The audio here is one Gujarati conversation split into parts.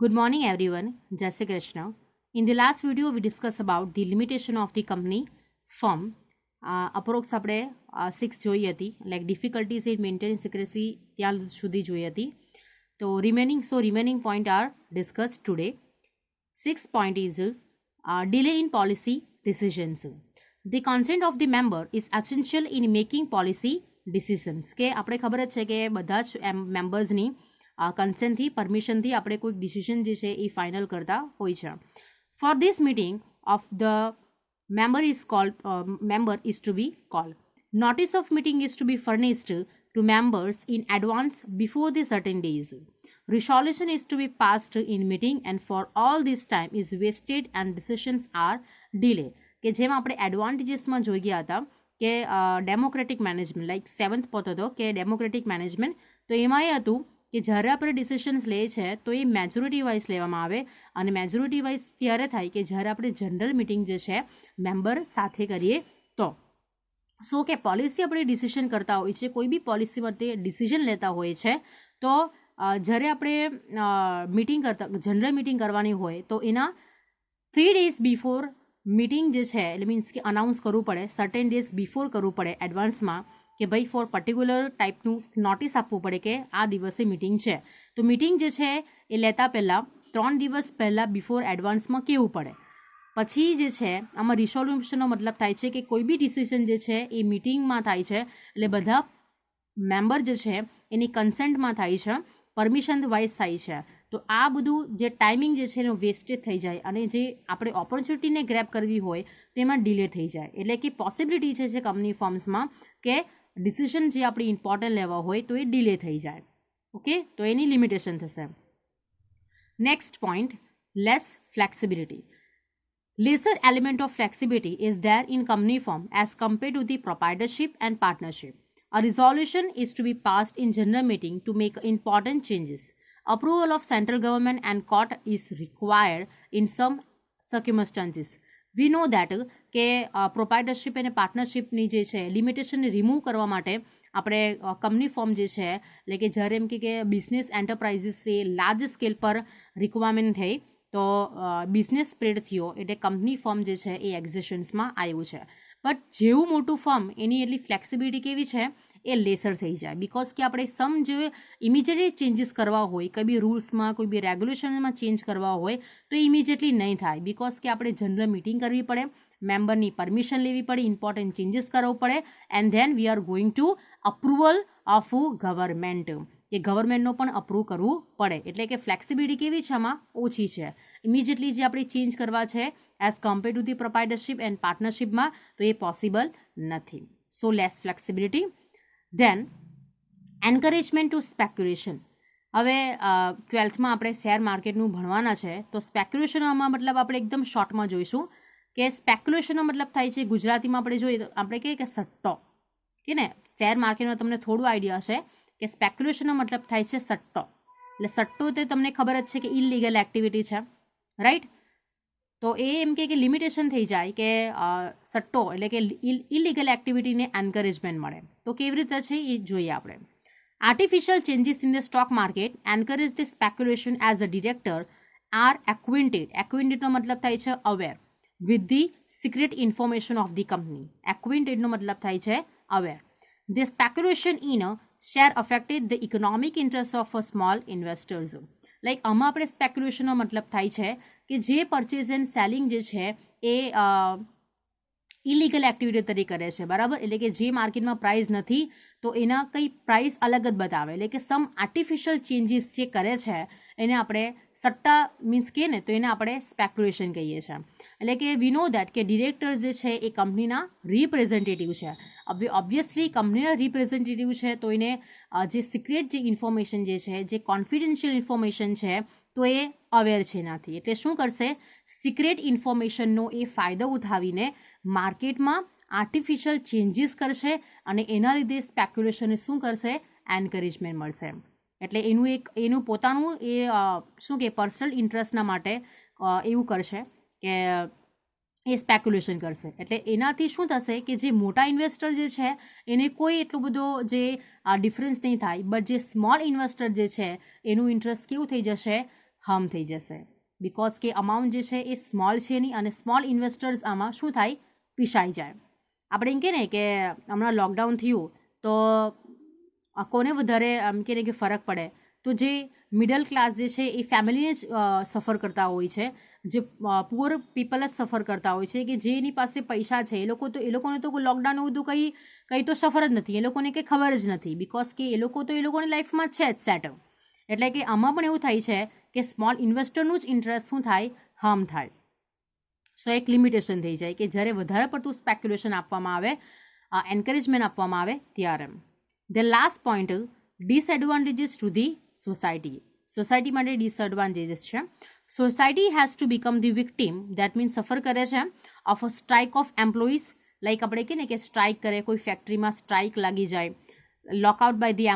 Good morning, everyone. Jai Shri Krishna. In the last video, we discussed about the limitation of the company firm. Approx આપણે 6 જોઈ હતી, like difficulties in maintaining secrecy ત્યાં સુધી જોઈ હતી. તો remaining point are discussed today. Sixth point is delay in policy decisions. The consent of the member is essential in making policy decisions. કે આપણે ખબર જ છે કે બધા જ મેમ્બર્સની કન્સેન્ટથી પરમિશનથી આપણે કોઈ ડિસિઝન જે છે એ ફાઇનલ કરતા હોય છે. For this meeting of the member is to be called. Notice of meeting is to be furnished to members in advance before the certain days. Resolution is to be passed in meeting and for all this time is wasted and decisions are delayed. કે જેમ આપણે એડવાન્ટેજીસમાં જોઈ ગયા હતા કે ડેમોક્રેટિક મેનેજમેન્ટ લાઈક 7th પોતો હતો કે ડેમોક્રેટિક મેનેજમેન્ટ, તો એમાં એ હતું કે જ્યારે આપણે ડિસિશન્સ લઈએ છીએ તો એ મેજોરિટી વાઇઝ લેવામાં આવે અને મેજોરિટી વાઇઝ ત્યારે થાય કે જ્યારે આપણે જનરલ મિટિંગ જે છે મેમ્બર સાથે કરીએ તો. સો કે પોલિસી આપણે ડિસિઝન કરતા હોય છે, કોઈ બી પોલિસી માટે ડિસિઝન લેતા હોય છે તો જ્યારે આપણે જનરલ મિટિંગ કરવાની હોય તો એના 3 days બિફોર મિટિંગ જે છે એટલે મીન્સ કે અનાઉન્સ કરવું પડે, સર્ટેન ડેઝ બિફોર કરવું પડે એડવાન્સમાં કે ભાઈ ફોર પર્ટિક્યુલર ટાઈપનું નોટિસ આપવું પડે કે આ દિવસે મિટિંગ છે. તો મિટિંગ જે છે એ લેતા પહેલાં 3 દિવસ પહેલાં બિફોર એડવાન્સમાં કહેવું પડે. પછી જે છે આમાં રિસોલ્યુશનનો મતલબ થાય છે કે કોઈ બી ડિસિઝન જે છે એ મિટિંગમાં થાય છે એટલે બધા મેમ્બર જે છે એની કન્સેન્ટમાં થાય છે, પરમિશન વાઇઝ થાય છે. તો આ બધું જે ટાઈમિંગ જે છે એનું વેસ્ટેજ થઈ જાય અને જે આપણે ઓપોર્ચ્યુનિટીને ગ્રેબ કરવી હોય તેમાં ડિલે થઈ જાય. એટલે કે પોસિબિલિટી છે જે કંપની ફર્મ્સમાં કે ડિસિઝન જે આપણે ઇમ્પોર્ટન્ટ લેવા હોય તો એ ડિલે થઈ જાય. ઓકે, તો એની લિમિટેશન થશે. Next point, less flexibility. Lesser element of flexibility is there in company form as compared to the proprietorship and partnership. A resolution is to be passed in general meeting to make important changes. Approval of central government and court is required in some circumstances. We know that કે પ્રોપ્રાઇટરશિપ અને પાર્ટનરશિપની જે છે લિમિટેશનને રિમૂવ કરવા માટે આપણે કંપની ફોર્મ જે છે એટલે કે જ્યારે એમ કે બિઝનેસ એન્ટરપ્રાઇઝીસ એ લાર્જ સ્કેલ પર રિક્વાયરમેન્ટ થઈ તો બિઝનેસ સ્પ્રેડ થયો એટલે કંપની ફોર્મ જે છે એ એક્ઝિસ્ટન્સમાં આવ્યું છે. બટ જેવું મોટું ફોર્મ એની એટલી ફ્લેક્સિબિલિટી કેવી છે એ લેસર થઈ જાય. બિકોઝ કે આપણે જે ઇમિડિયેટલી ચેન્જીસ કરવા હોય, કોઈ બી રૂલ્સમાં કોઈ બી રેગ્યુલેશનમાં ચેન્જ કરવા હોય તો ઇમિડિયેટલી નહીં થાય. બિકોઝ કે આપણે જનરલ મિટિંગ કરવી પડે, મેમ્બરની પરમિશન લેવી પડે, ઇમ્પોર્ટન્ટ ચેન્જીસ કરવું પડે and then we are going to approval of government, કે ગવર્મેન્ટનો પણ અપ્રૂવ કરવું પડે. એટલે કે ફ્લેક્સિબિલિટી કેવી છે આમાં ઓછી છે. ઇમિડિયેટલી જે આપણે ચેન્જ કરવા છે as compare to the proprietorship and પાર્ટનરશિપમાં તો એ પોસિબલ નથી. So less flexibility. Then encouragement to speculation. હવે 12થમાં આપણે શેર માર્કેટનું ભણવાના છે તો સ્પેક્યુલેશનમાં મતલબ આપણે એકદમ શોર્ટમાં જોઈશું કે સ્પેક્યુલેશનનો મતલબ થાય છે ગુજરાતીમાં આપણે જોઈએ તો આપણે કહીએ કે સટ્ટો, કે ને શેર માર્કેટમાં તમને થોડું આઈડિયા હશે કે સ્પેક્યુલેશનનો મતલબ થાય છે સટ્ટો. એટલે સટ્ટો તે તમને ખબર જ છે કે ઇલીગલ એક્ટિવિટી છે, રાઈટ? તો એ એમ કે લિમિટેશન થઈ જાય કે સટ્ટો એટલે કે ઇલીગલ એક્ટિવિટીને એન્કરેજમેન્ટ મળે. તો કેવી રીતે છે એ જોઈએ આપણે. Artificial changes in the stock market encourage the speculation as a director are acquainted. એક્વિન્ટેડનો મતલબ થાય છે aware with the secret information of the company. એક્વિન્ટેડનો મતલબ થાય છે aware. The speculation in share affected the economic interest of a small investors. Like આમાં આપણે સ્પેક્યુલેશનનો મતલબ થાય છે કે જે પરચેઝ એન્ડ સેલિંગ જે છે એ ઇલીગલ એક્ટિવિટી તરીકે કરે છે, બરાબર? એટલે કે જે માર્કેટમાં પ્રાઇસ નથી તો એના કંઈ પ્રાઇસ અલગ જ બતાવે. એટલે કે સમ આર્ટિફિશિયલ ચેન્જીસ જે કરે છે એને આપણે સટ્ટા મીન્સ કહે ને તો એને આપણે સ્પેક્યુલેશન કહીએ છીએ. એટલે કે વી નો દેટ કે ડિરેક્ટર જે છે એ કંપનીના રિપ્રેઝેન્ટેટિવ છે. ઓબ્વિયસલી કંપનીના રિપ્રેઝેન્ટેટિવ છે તો એને જે સિક્રેટ જે ઇન્ફોર્મેશન જે છે, જે કોન્ફિડેન્શિયલ ઇન્ફોર્મેશન છે તો એ અવેર છે એનાથી. એટલે શું કરશે, સિક્રેટ ઇન્ફોર્મેશનનો એ ફાયદો ઉઠાવીને માર્કેટમાં આર્ટિફિશિયલ ચેન્જીસ કરશે અને એના લીધે સ્પેક્યુલેશનને શું કરશે, એન્કરેજમેન્ટ મળશે. એટલે એનું પોતાનું એ શું કે પર્સનલ ઇન્ટરેસ્ટના માટે એવું કરશે કે એ સ્પેક્યુલેશન કરશે. એટલે એનાથી શું થશે કે જે મોટા ઇન્વેસ્ટર જે છે એને કોઈ એટલો બધો જે ડિફરન્સ નહીં થાય, બટ જે સ્મોલ ઇન્વેસ્ટર જે છે એનું ઇન્ટરેસ્ટ કેવું થઈ જશે, હાર્મ થઈ જશે, બિકોઝ કે અમાઉન્ટ જે છે એ સ્મોલ છે નહીં, અને સ્મોલ ઇન્વેસ્ટર્સ આમાં શું થાય, પીસાઈ જાય. આપણે એમ કહે ને કે હમણાં લોકડાઉન થયું તો કોને વધારે એમ કહે કે ફરક પડે, તો જે મિડલ ક્લાસ જે છે એ ફેમિલીને જ સફર કરતા હોય છે, જે પુઅર પીપલ જ સફર કરતા હોય છે, કે જેની પાસે પૈસા છે એ લોકોને તો લોકડાઉન બધું કંઈ તો સફર જ નથી, એ લોકોને કંઈ ખબર જ નથી, બિકોઝ કે એ લોકોની લાઈફમાં છે જ સેટ. એટલે કે આમાં પણ એવું થાય છે કે સ્મોલ ઇન્વેસ્ટરનું જ ઇન્ટરેસ્ટ શું થાય, હાર્મ થાય. સો એક લિમિટેશન થઈ જાય કે જ્યારે વધારે પડતું સ્પેક્યુલેશન આપવામાં આવે, એન્કરેજમેન્ટ આપવામાં આવે ત્યારે. The last point, disadvantages to the society. Society માટે ડિસએડવાન્ટેજીસ છે. Society has to become the victim, that means સફર કરે છે of a strike of employees. Like આપણે કહીએ ને કે સ્ટ્રાઇક કરે, કોઈ ફેક્ટરીમાં સ્ટ્રાઇક લાગી જાય, લોકઆઉટ બાય ધી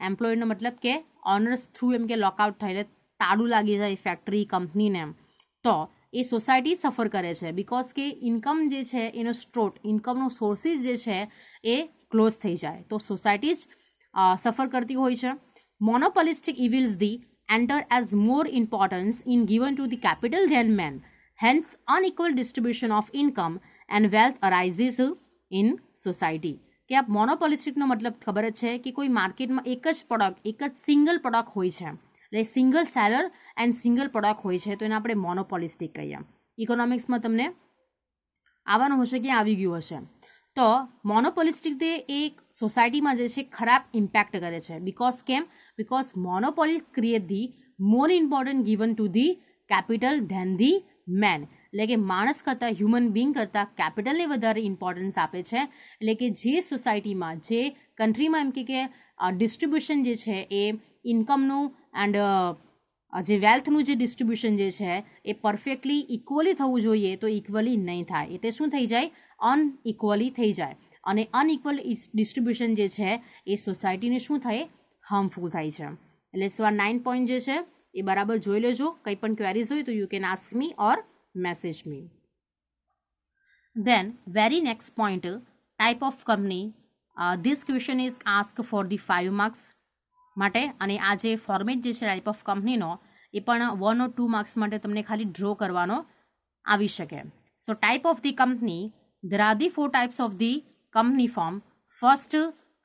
એમ્પ્લોયરનો મતલબ કે ઓનર્સ થ્રુ એમ કે લોકઆઉટ થાય, એટલે તાળું લાગી જાય ફેક્ટરી કંપનીને, તો એ સોસાયટી સફર કરે છે, બિકોઝ કે ઇન્કમ જે છે એનો ઇન્કમનો સોર્સિસ જે છે એ ક્લોઝ થઈ જાય, તો સોસાયટી જ સફર કરતી હોય છે. Monopolistic evils the enter as more importance in given to the capital than man, hence unequal distribution of income and wealth arises in society. કે આ મોનોપોલિસ્ટિકનો મતલબ ખબર જ છે કે કોઈ માર્કેટમાં એક જ સિંગલ પ્રોડક્ટ હોય છે, એટલે single seller and single product હોય છે, તો એને આપણે મોનોપોલિસ્ટિક કહીએ. ઇકોનોમિક્સમાં તમને આવવાનું હશે કે આવી ગયું હશે. તો મોનોપોલિસ્ટિક તે એક સોસાયટીમાં જે છે ખરાબ ઇમ્પેક્ટ કરે છે, because monopoly create the more important given to the capital than the man. એટલે કે માણસ કરતાં, હ્યુમન બિંગ કરતાં કેપિટલને વધારે ઇમ્પોર્ટન્સ આપે છે. એટલે કે જે સોસાયટીમાં, જે કન્ટ્રીમાં એમ કે ડિસ્ટ્રીબ્યુશન જે છે એ ઇન્કમનું એન્ડ જે વેલ્થનું જે ડિસ્ટ્રીબ્યુશન જે છે એ પરફેક્ટલી ઇક્વલી થવું જોઈએ, તો ઇક્વલી નહીં થાય, એટલે શું થઈ જાય, અનઇક્વલી થઈ જાય, અને અનઇક્વલ ડિસ્ટ્રીબ્યુશન જે છે એ સોસાયટીને શું થાય, હાર્મફુલ થાય છે. એટલે સો આ 9 પોઈન્ટ જે છે એ બરાબર જોઈ લેજો. કંઈ પણ ક્વેરીઝ હોય તો you can ask me or message me. Then very next point, type of company. This question is asked for the 5 marks માટે, અને આ જે ફોર્મેટ જે છે ટાઈપ ઓફ કંપનીનો એ પણ 1 or 2 માર્ક્સ માટે તમને ખાલી ડ્રો કરવાનો આવી શકે. So type of the company, there are the 4 types of the company form. First,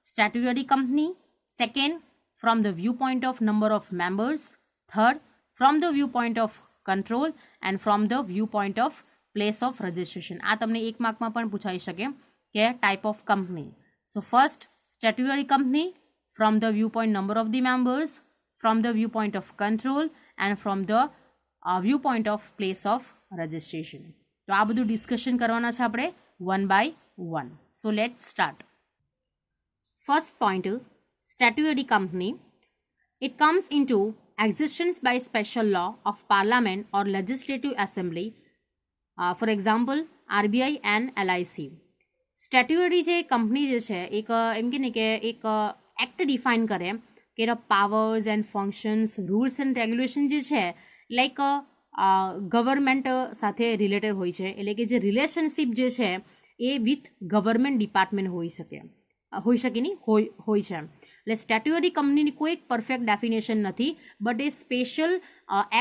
statutory company. Second, from the viewpoint of number of members. Third, from the viewpoint of control, and from the viewpoint of place of registration. આ તમને 1 માર્કમાં પણ પૂછાઈ શકે કે type of company. So first, statutory company, from the viewpoint number of the members, from the viewpoint of control, and from the viewpoint of place of registration. તો આ બધું ડિસ્કશન કરવાના છે આપણે 1 by 1. So let's start. First point, statutory company. It comes into existence by special law of parliament or legislative assembly, for example RBI and LIC. સ્ટેટ્યુટરી જે કંપની જે છે એક એમ કે ને કે એક એક્ટ ડિફાઇન કરે કે એના powers and functions, rules and regulation જે છે લાઈક ગવર્મેન્ટ સાથે રિલેટેડ હોય છે, એટલે કે જે રિલેશનશિપ જે છે એ વિથ ગવર્મેન્ટ ડિપાર્ટમેન્ટ હોઈ શકે નહીં હોય છે. એટલે સ્ટેટ્યુટરી કંપનીની કોઈ પરફેક્ટ ડેફિનેશન નથી, but A special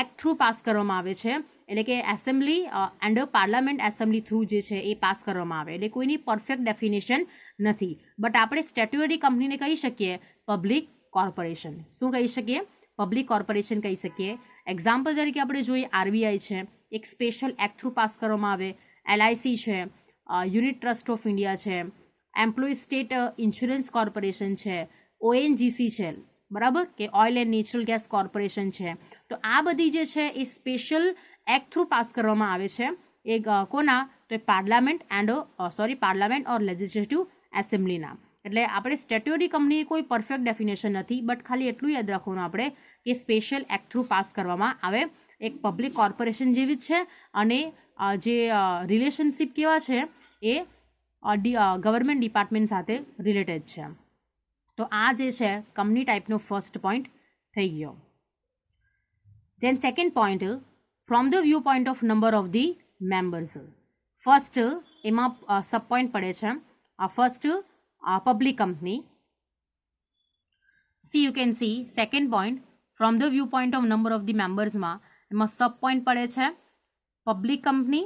act through pass કરવામાં આવે છે, એટલે કે assembly and parliament assembly through જે છે એ પાસ કરવામાં આવે, એટલે કોઈની પરફેક્ટ ડેફિનેશન નથી. બટ આપણે સ્ટેટ્યુટરી કંપનીને કહી શકીએ પબ્લિક કોર્પોરેશન. શું કહી શકીએ? પબ્લિક કોર્પોરેશન કહી શકીએ. એક્ઝામ્પલ તરીકે આપણે જોઈએ RBI છે, એક સ્પેશિયલ એક્ટ થ્રુ પાસ કરવામાં આવે. LIC છે, યુનિટ ટ્રસ્ટ ઓફ ઇન્ડિયા છે, એમ્પ્લોય સ્ટેટ ઇન્સ્યોરન્સ કોર્પોરેશન છે, ONGC છે, બરાબર, કે oil and natural gas corporation છે. તો આ બધી જે છે એ સ્પેશિયલ એક્ટ થ્રુ પાસ કરવામાં આવે છે, એ કોના, તો પાર્લામેન્ટ ઓર લેજિસ્લેટિવ એસેમ્બલીના. એટલે આપણે સ્ટેટ્યુટરી કંપનીની કોઈ પરફેક્ટ ડેફિનેશન નથી, બટ ખાલી એટલું યાદ રાખવાનું આપણે કે સ્પેશિયલ એક્ટ થ્રુ પાસ કરવામાં આવે, એક પબ્લિક કોર્પોરેશન જેવી જ છે, અને જે રિલેશનશિપ કેવા છે એ ગવર્મેન્ટ ડિપાર્ટમેન્ટ સાથે રિલેટેડ છે. તો આ જે છે કંપની ટાઈપનો ફર્સ્ટ પોઈન્ટ થઈ ગયો. Then second point, from the view point of number of the members. First એમાં સબ પોઈન્ટ પડે છે. First public company. See, you can see second point, from the view point of number of the મેમ્બર્સમાં એમાં સબ પોઈન્ટ પડે છે public company,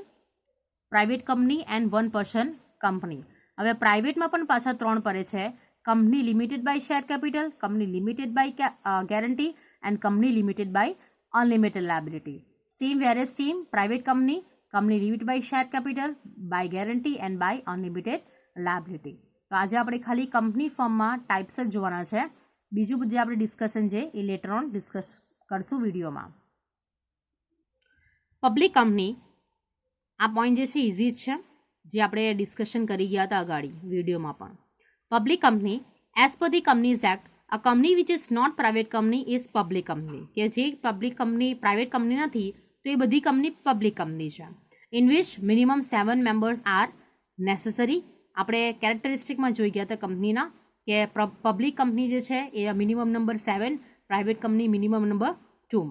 private company and one person company. હવે પ્રાઇવેટમાં પણ પાછા 3 પડે છે, company limited by share capital, company limited by guarantee and company limited by unlimited liability. Same whereas same private company, company limited by share capital, by guarantee and by unlimited liability. તો આજે આપણે ખાલી કંપની ફોર્મમાં ટાઈપ્સ જ જોવાના છે. બીજું બધું આપણે ડિસ્કશન છે એ લેટર ઓન ડિસ્કસ કરશું વિડીયોમાં. પબ્લિક કંપની, આ પોઈન્ટ જે છે ઇઝી જ છે, જે આપણે ડિસ્કશન કરી ગયા હતા અગાડી વિડીયોમાં પણ. Public company as per the Companies Act, a company which is not private company is public company. કે જે પબ્લિક કંપની પ્રાઇવેટ કંપની નથી તો એ બધી કંપની પબ્લિક કંપની છે. In which minimum 7 members are necessary. આપણે કેરેક્ટરિસ્ટિકમાં જોઈ ગયા હતા કંપનીના કે પબ્લિક કંપની જે છે એ minimum number 7, private company minimum number 2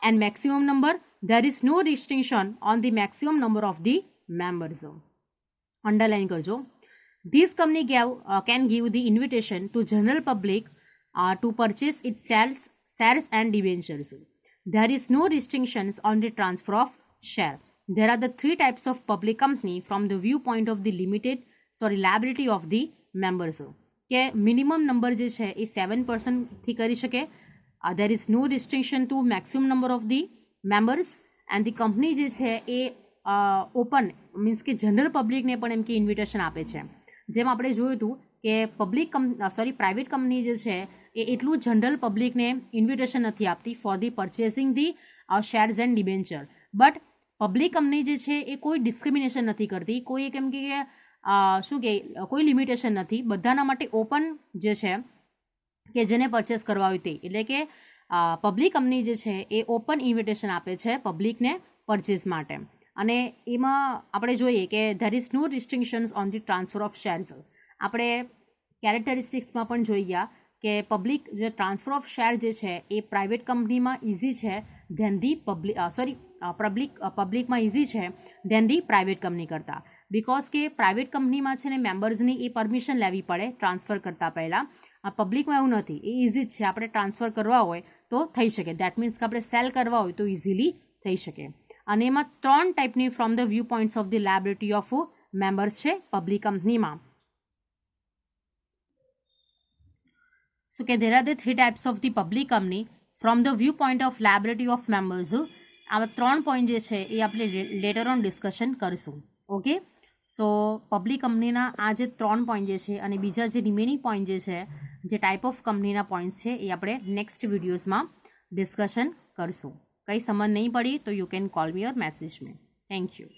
and maximum number there is no restriction on the maximum number of the members. Underline કરજો. This company can give the invitation to general public to purchase its shares and debentures. There is no restrictions on the transfer of share. There are the 3 types of public company from the viewpoint of the liability of the members. કે મિનિમમ નંબર જે છે એ 7% થી કરી શકે. there is no restriction to maximum number of the members and the company જે છે એ ઓપન મીન્સ કે જનરલ પબ્લિકને પણ એમ કે ઇન્વિટેશન આપે છે. જેમ આપણે જોયું હતું કે પ્રાઇવેટ કંપની જે છે એ એટલું જનરલ પબ્લિકને ઇન્વિટેશન નથી આપતી for the purchasing the shares and debenture. But public company જે છે એ કોઈ ડિસ્ક્રિમિનેશન નથી કરતી, કોઈ કેમ કે શું કે કોઈ લિમિટેશન નથી, બધાના માટે ઓપન જે છે કે જેને પરચેસ કરવા હોય તે. એટલે કે પબ્લિક કંપની જે છે એ ઓપન ઇન્વિટેશન આપે છે પબ્લિકને પરચેસ માટે. અને એમાં આપણે જોઈએ કે there is no restrictions on the transfer of shares. આપણે કેરેક્ટરિસ્ટિક્સમાં પણ જોઈ ગયા કે પબ્લિક જે ટ્રાન્સફર ઓફ શેર જે છે એ પ્રાઇવેટ કંપનીમાં ઇઝી છે ધેન ધી પબ્લિકમાં ઇઝી છે ધેન ધી પ્રાઇવેટ કંપની કરતાં. બિકોઝ કે પ્રાઇવેટ કંપનીમાં છે ને મેમ્બર્સની એ પરમિશન લેવી પડે ટ્રાન્સફર કરતાં પહેલાં. આ પબ્લિકમાં એવું નથી, એ ઇઝી જ છે, આપણે ટ્રાન્સફર કરવા હોય તો થઈ શકે. દેટ મીન્સ કે આપણે સેલ કરવા હોય તો ઇઝીલી થઈ શકે. અને એમાં 3 ટાઈપની from the view points of the liability of members છે પબ્લિક કંપનીમાં. સો કે there are the 3 types of the public company from the view point of liability of members. આવા 3 પોઈન્ટ જે છે એ આપણે લેટર ઓન ડિસ્કશન કરીશું. ઓકે, સો પબ્લિક કંપનીના આ જે 3 પોઈન્ટ જે છે અને બીજા જે રિમેનિંગ પોઈન્ટ જે છે, જે ટાઈપ ઓફ કંપનીના પોઈન્ટ્સ છે એ આપણે નેક્સ્ટ વિડીયોઝમાં ડિસ્કશન કરશું. કંઈ સમજ નહીં પડી તો you can call me or message me. Thank you.